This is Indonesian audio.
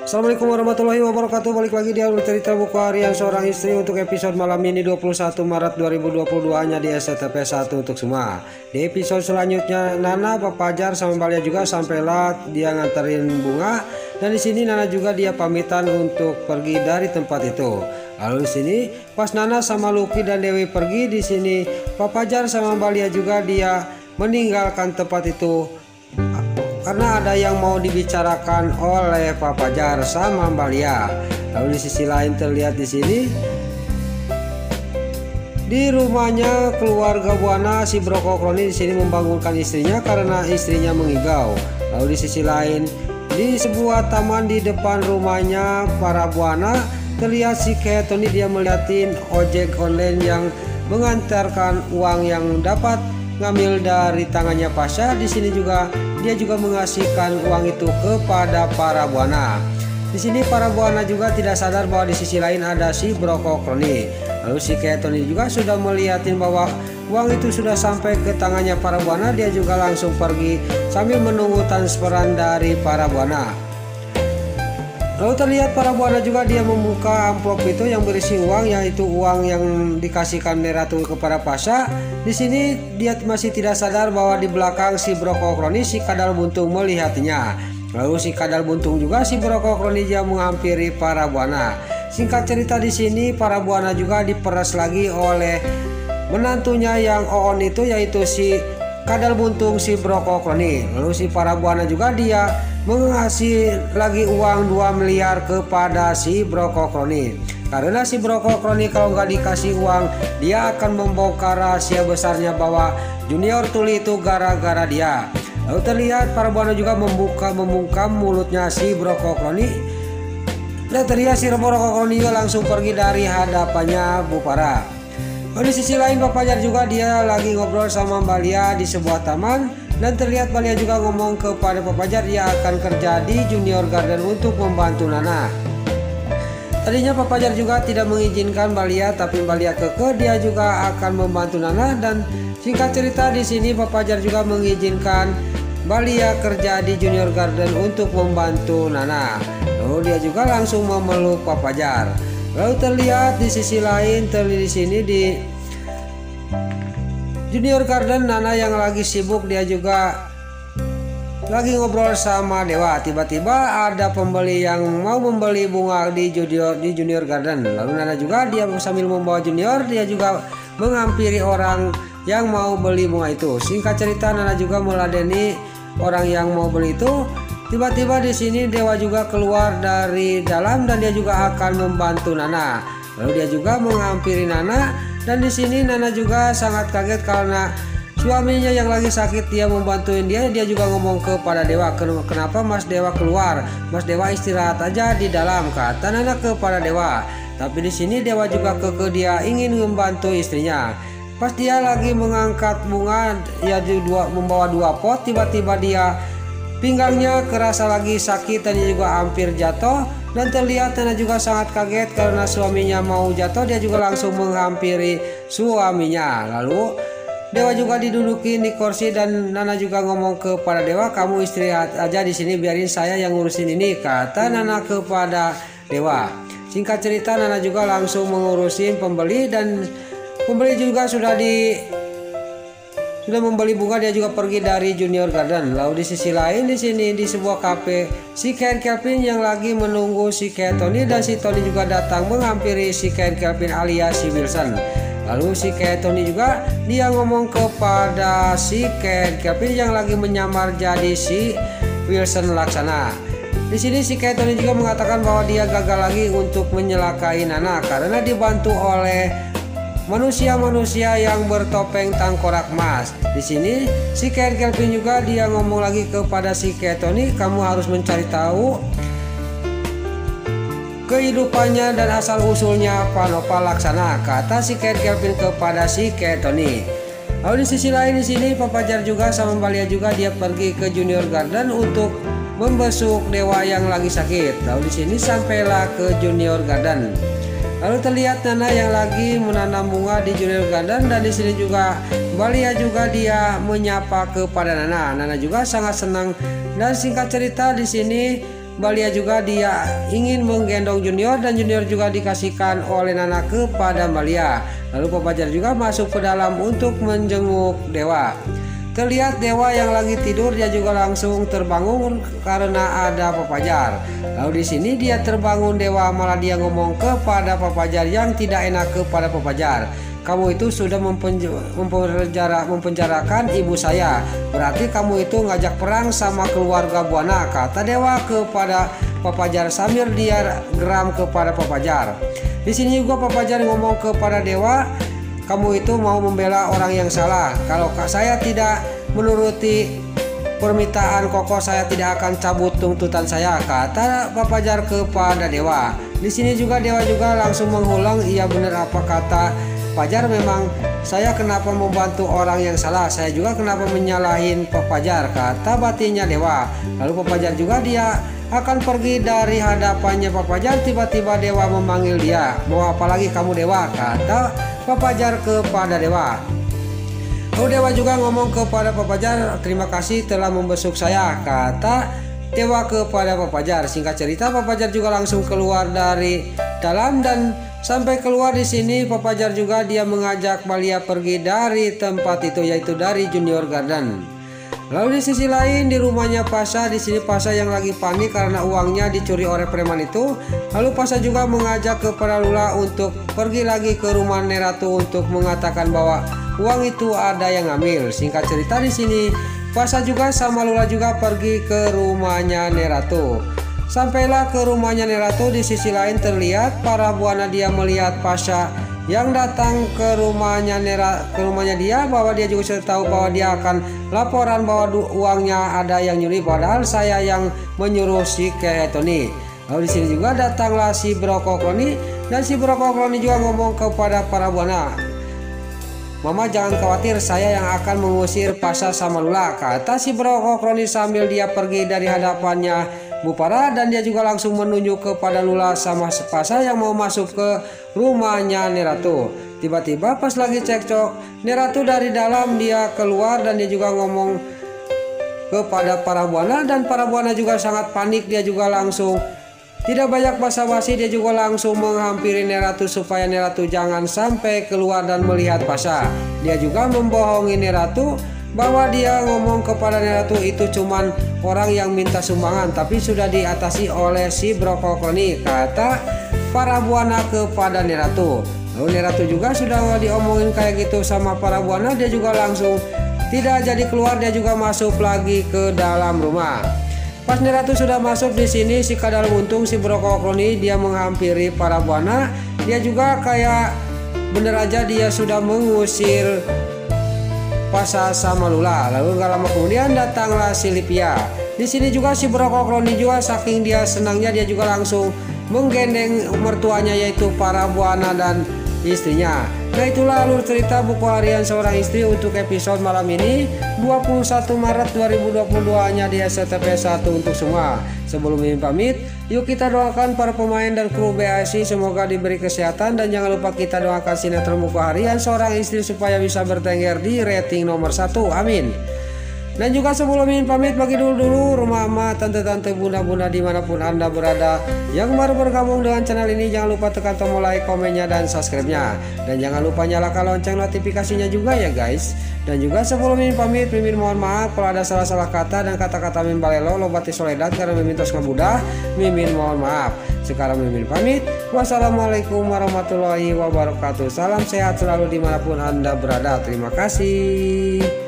Assalamualaikum warahmatullahi wabarakatuh. Balik lagi di alur cerita buku harian seorang istri untuk episode malam ini 21 Maret 2022 hanya di SCTP 1 untuk semua. Di episode selanjutnya Nana, Papa Jar sama Balia juga sampailah dia nganterin bunga, dan di sini Nana juga dia pamitan untuk pergi dari tempat itu. Lalu di sini pas Nana sama Lucky dan Dewi pergi, di sini Papa Jar sama Balia juga dia meninggalkan tempat itu karena ada yang mau dibicarakan oleh Papa Jar sama Balia. Lalu di sisi lain terlihat di sini di rumahnya keluarga Buana, si Broko Kroni di sini membangunkan istrinya karena istrinya mengigau. Lalu di sisi lain di sebuah taman di depan rumahnya para Buana terlihat si Tony dia melihatin ojek online yang mengantarkan uang yang dapat ngambil dari tangannya Pasha. Di sini juga dia juga mengasihkan uang itu kepada para Buana. Di sini para Buana juga tidak sadar bahwa di sisi lain ada si Broko Kroni. Lalu si Tony juga sudah melihatin bahwa uang itu sudah sampai ke tangannya para Buana. Dia juga langsung pergi sambil menunggu transferan dari para Buana. Lalu terlihat para Buana juga dia membuka amplop itu yang berisi uang, yaitu uang yang dikasihkan Ratu kepada Pasha. Di sini dia masih tidak sadar bahwa di belakang si Broko Kroni si Kadal Buntung melihatnya. Lalu si Kadal Buntung juga si Broko Kroni dia menghampiri para Buana. Singkat cerita di sini para Buana juga diperas lagi oleh menantunya yang Oon itu, yaitu si Kadal Buntung si Broko Kroni. Lalu si para Buana juga dia mengasih lagi uang 2 miliar kepada si Broko Kroni. Karena si Broko Kroni kalau nggak dikasih uang dia akan membongkar rahasia besarnya bahwa Junior Tuli itu gara-gara dia. Lalu terlihat para Buana juga membungkam mulutnya si Broko Kroni, dan terlihat si Broko Kroni langsung pergi dari hadapannya Bupara. Di sisi lain Papa Jar juga dia lagi ngobrol sama Balia di sebuah taman, dan terlihat Balia juga ngomong kepada Papa Jar dia akan kerja di Junior Garden untuk membantu Nana. Tadinya Papa Jar juga tidak mengizinkan Balia, tapi Balia kekeh dia juga akan membantu Nana, dan singkat cerita di sini Papa Jar juga mengizinkan Balia kerja di Junior Garden untuk membantu Nana. Lalu dia juga langsung memeluk Papa Jar. Lalu terlihat di sisi lain terlihat di sini di Junior Garden Nana yang lagi sibuk dia juga lagi ngobrol sama Dewa. Tiba-tiba ada pembeli yang mau membeli bunga di Junior Garden. Lalu Nana juga dia sambil membawa Junior dia juga menghampiri orang yang mau beli bunga itu. Singkat cerita Nana juga meladeni orang yang mau beli itu. Tiba-tiba di sini Dewa juga keluar dari dalam dan dia juga akan membantu Nana. Lalu dia juga menghampiri Nana, dan di sini Nana juga sangat kaget karena suaminya yang lagi sakit dia membantuin dia. Dia juga ngomong kepada Dewa, kenapa Mas Dewa keluar? Mas Dewa istirahat aja di dalam, kata Nana kepada Dewa. Tapi di sini Dewa juga kekeh dia ingin membantu istrinya. Pas dia lagi mengangkat bunga, dia membawa 2 pot, tiba-tiba dia pinggangnya kerasa lagi sakit dan dia juga hampir jatuh, dan terlihat Nana juga sangat kaget karena suaminya mau jatuh. Dia juga langsung menghampiri suaminya. Lalu Dewa juga didudukin di kursi, dan Nana juga ngomong kepada Dewa, kamu istirahat aja di sini biarin saya yang ngurusin ini, kata Nana kepada Dewa. Singkat cerita Nana juga langsung mengurusin pembeli, dan pembeli juga sudah membeli bunga, dia juga pergi dari Junior Garden. Lalu di sisi lain di sini di sebuah kafe si Kelvin yang lagi menunggu si Tony, dan si Tony juga datang menghampiri si Kelvin alias si Wilson. Lalu si Tony juga dia ngomong kepada si Kelvin yang lagi menyamar jadi si Wilson Laksana. Di sini si Tony juga mengatakan bahwa dia gagal lagi untuk menyelakai Nana karena dibantu oleh manusia-manusia yang bertopeng tengkorak emas. Di sini si Kelvin juga dia ngomong lagi kepada si Tony, kamu harus mencari tahu kehidupannya dan asal usulnya Panopal Laksana, kata si Kelvin kepada si Tony. Lalu di sisi lain di sini Papa Jar juga sama Balia juga dia pergi ke Junior Garden untuk membesuk Dewa yang lagi sakit. Lalu di sini sampailah ke Junior Garden. Lalu terlihat Nana yang lagi menanam bunga di Junior Garden, dan di sini juga Balia juga dia menyapa kepada Nana. Nana juga sangat senang, dan singkat cerita di sini Balia juga dia ingin menggendong Junior dan Junior juga dikasihkan oleh Nana kepada Balia. Lalu Papajar juga masuk ke dalam untuk menjenguk Dewa. Terlihat Dewa yang lagi tidur, dia juga langsung terbangun karena ada Papajar. Lalu di sini dia terbangun Dewa, malah dia ngomong kepada Papajar yang tidak enak kepada Papajar. Kamu itu sudah mempenjarakan ibu saya. Berarti kamu itu ngajak perang sama keluarga Buana, kata Dewa kepada Papajar sambil dia geram kepada Papajar. Di sini juga Papajar ngomong kepada Dewa, kamu itu mau membela orang yang salah. Kalau saya tidak menuruti permintaan Koko, saya tidak akan cabut tuntutan saya, kata Papajar kepada Dewa. Di sini juga Dewa juga langsung mengulang, iya benar apa kata Papajar, memang saya kenapa membantu orang yang salah, saya juga kenapa menyalahin Papajar, kata batinnya Dewa. Lalu Papajar juga dia akan pergi dari hadapannya Papajar. Tiba-tiba Dewa memanggil dia, mau apa lagi kamu Dewa, kata Papajar kepada Dewa. Lalu Dewa juga ngomong kepada Papajar, terima kasih telah membesuk saya, kata Dewa kepada Papajar. Singkat cerita Papajar juga langsung keluar dari dalam, dan sampai keluar di sini Papajar juga dia mengajak Balia pergi dari tempat itu, yaitu dari Junior Garden. Lalu di sisi lain di rumahnya Pasha, di sini Pasha yang lagi panik karena uangnya dicuri oleh preman itu. Lalu Pasha juga mengajak kepada Lula untuk pergi lagi ke rumah Neratu untuk mengatakan bahwa uang itu ada yang ngambil. Singkat cerita di sini Pasha juga sama Lula juga pergi ke rumahnya Neratu. Sampailah ke rumahnya Neratu, di sisi lain terlihat para Buana dia melihat Pasha yang datang ke rumahnya dia, bahwa dia juga sudah tahu bahwa dia akan laporan bahwa uangnya ada yang nyuri, padahal saya yang menyuruh si Tony. Lalu di sini juga datanglah si Broko Kroni, dan si Broko Kroni juga ngomong kepada para Buana, Mama jangan khawatir, saya yang akan mengusir Pasha sama Lula, kata si Broko Kroni sambil dia pergi dari hadapannya Bupara, dan dia juga langsung menunjuk kepada Lula sama Pasha yang mau masuk ke rumahnya Neratu. Tiba-tiba pas lagi cekcok, Neratu dari dalam dia keluar dan dia juga ngomong kepada para Buana, dan para Buana juga sangat panik. Dia juga langsung tidak banyak basa-basi, dia juga langsung menghampiri Neratu supaya Neratu jangan sampai keluar dan melihat Pasha. Dia juga membohongi Neratu bahwa dia ngomong kepada Neratu itu cuman orang yang minta sumbangan, tapi sudah diatasi oleh si Broko Kroni, kata para Buana kepada Neratu. Lalu Neratu juga sudah diomongin kayak gitu sama para Buana, dia juga langsung tidak jadi keluar, dia juga masuk lagi ke dalam rumah. Pas Neratu sudah masuk di sini, si Kadal Untung si Broko Kroni dia menghampiri para Buana, dia juga kayak bener aja dia sudah mengusir Pasha sama Lula. Lalu gak lama kemudian datanglah si Lipia. Di sini juga si Broko Kroni juga saking dia senangnya dia juga langsung menggendeng mertuanya, yaitu para Buana dan istrinya. Nah itulah alur cerita buku harian seorang istri untuk episode malam ini 21 Maret 2022 hanya di SCTV 1 untuk semua. Sebelum Mimin pamit, yuk kita doakan para pemain dan kru BASI semoga diberi kesehatan, dan jangan lupa kita doakan sinetron buku harian seorang istri supaya bisa bertengger di rating nomor 1. Amin. Dan juga sebelum Mimin pamit, bagi dulu rumah emak, tante-tante, bunda-bunda dimanapun anda berada yang baru bergabung dengan channel ini, jangan lupa tekan tombol like, komennya, dan subscribe-nya, dan jangan lupa nyalakan lonceng notifikasinya juga ya guys. Dan juga sebelum Mimin pamit, Mimin mohon maaf kalau ada salah-salah kata dan kata-kata Mimin balelo lobati soledad karena Mimin tos ngabudah. Mimin mohon maaf. Sekarang Mimin pamit. Wassalamualaikum warahmatullahi wabarakatuh. Salam sehat selalu dimanapun anda berada. Terima kasih.